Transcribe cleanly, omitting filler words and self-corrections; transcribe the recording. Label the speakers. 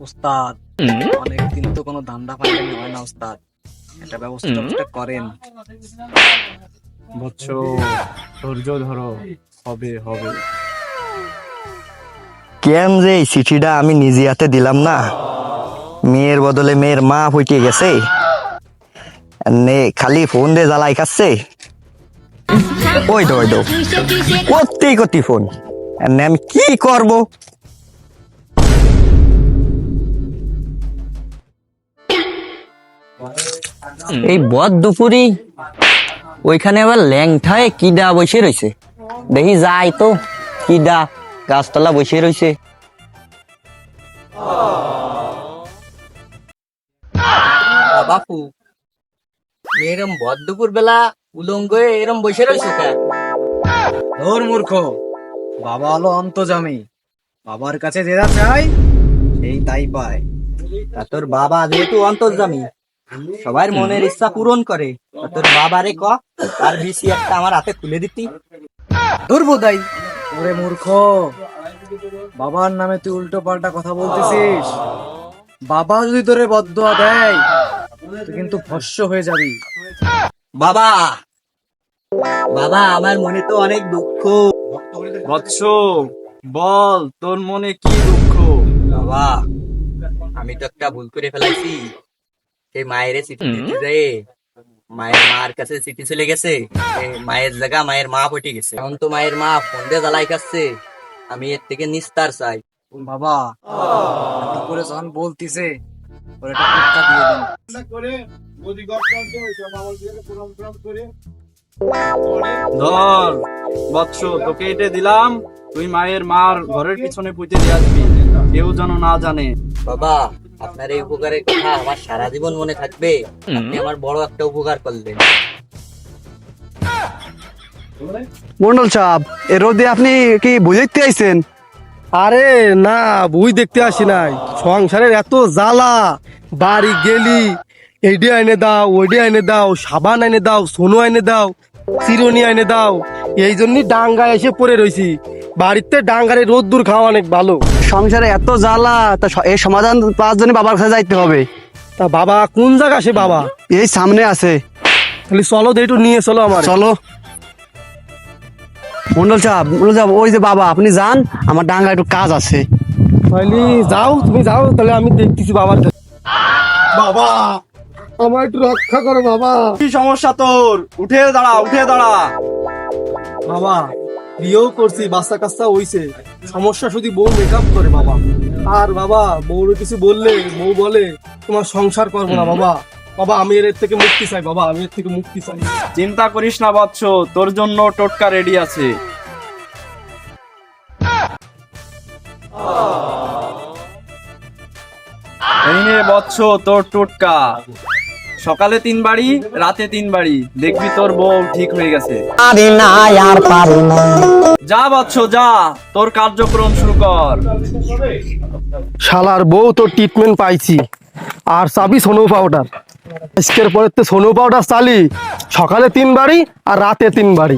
Speaker 1: উস্তাদ অনেকদিন তো কোনো ধান্দা পাইলেন হয় না উস্তাদ, একটা ব্যবস্থা করেন।
Speaker 2: বৎস, ধৈর্য ধরো, হবে হবে।
Speaker 3: কেন যে এই চিঠিটা আমি নিজে হাতে দিলাম না, মেয়ের বদলে মেয়ের মা হইতে গেছে, নে খালি ফোন দিয়ে জ্বালাই খাচ্ছে। ওই দো করতেই করতে ফোন, নে আমি কি করব? এই বদ দুপুরি ওইখানে আবার ল্যাংঠায় কিডা বসে রয়েছে, দেখি যাই তো কিডা গাছতলা বসে রয়েছে। বাপু এরম বদ দুপুর বেলা উলঙ্গ হয়ে এরম বসে রয়েছে কেন?
Speaker 1: ধর মূর্খ, বাবা হলো অন্তর্যামী, বাবার কাছে যেটা চাই সেই তাই পায়।
Speaker 3: তা তোর বাবা যেহেতু অন্তর্যামী, সবার মনের ইচ্ছা পূরণ করে, তা তোর বাবারে ক তার বিসি একটা আমার হাতে খুলে দিতি।
Speaker 1: ধর বোধাই, ওরে মূর্খ, বাবার নামে তুই উল্টো পাল্টা কথা বলতেছিস। বাবা যদি তোরে বদদোয়া দেয় তুই কিন্তু ভস্য হয়ে যাবি।
Speaker 3: বাবা বাবা আমার মনে তো অনেক দুঃখ।
Speaker 2: বৎস, বল তোর মনে কি দুঃখ?
Speaker 3: বাবা আমি তো একটা ভুল করে ফেলাইছি, সেই মায়ের চিঠি দিতে যায়, মায়ের মার কাছে চিঠি চলে গেছে, মায়ের জায়গা মায়ের মা পটে গেছে। এখন তো মায়ের মা ফোন দিয়ে জ্বালাই খাচ্ছে, আমি এর থেকে নিস্তার চাই।
Speaker 1: বাবা এত করে যখন বলতিছে ওর একটা টিক্কা দিয়ে দেন।
Speaker 2: ধর বৎস, তোকে এটা দিলাম, তুই মায়ের মার ঘরের পিছনে পুঁতে দিয়ে আসবি, কেউ যেন না জানে।
Speaker 3: বাবা আপনার এই উপকারের কথা আমার সারা জীবন মনে থাকবে, আপনি আমার বড় একটা উপকার করলেন।
Speaker 4: মন্ডল সাহেব, এ রোদে আপনি কি বই দেখতে আইছেন?
Speaker 5: আরে না, বই দেখতে আসি নাই, সংসারের এত জ্বালা, বাড়ি গেলি এইডি আইনে দাও, ওইডি আইনে দাও, সাবান আইনে দাও, সোনো আইনে দাও, চিরুনি আইনে দাও, এই জন্যই ডাঙ্গায় এসে পড়ে রইছি। বাড়িতে ডাঙ্গারে রোদ্দুর খাওয়া অনেক ভালো।
Speaker 4: সংসারে এত জ্বালা, তা এর সমাধান পাওয়ার জন্য বাবার কাছে যাইতে হবে।
Speaker 5: তা বাবা কোন জায়গা সে বাবা?
Speaker 4: এই সামনে আছে,
Speaker 5: তাহলে চলো তো একটু নিয়ে চলো আমার।
Speaker 4: চলো। মন্ডল সাহেব, ওই যে বাবা, আপনি যান, আমার ডাঙ্গা একটু কাজ আছে।
Speaker 5: তাহলে যাও, তুমি যাও, তাহলে আমি দেখতেছি বাবার কাছে। বাবা আমার একটু রক্ষা করো বাবা।
Speaker 2: কি সমস্যা তোর? উঠে দাঁড়া, উঠে দাঁড়া।
Speaker 5: বাবা বিয়েও করছি, বাচ্চা কাচ্চা হইছে, সমস্যা শুধু বউ মেকআপ করে বাবা। আর বাবা বউর কিছু বললে বউ বলে তোমার সংসার করবো না বাবা। বাবা আমি এর থেকে মুক্তি চাই বাবা, আমি এর থেকে মুক্তি চাই।
Speaker 2: চিন্তা করিস না বৎস, তোর জন্য টোটকা রেডি আছে। এই নে বৎস তোর টোটকা, সকালে 3 বাড়ি, রাতে 3 বাড়ি, দেখবি তোর বউ ঠিক হয়ে গেছে। যা বৎস যা, তোর কার্যক্রম শুরু কর।
Speaker 5: শালার বউ তো ট্রিটমেন্ট পাইছি, আর চাবি সোনো পাউডার। আজকের পরে তো সোনো পাউডার চালি, সকালে 3 বাড়ি আর রাতে 3 বাড়ি।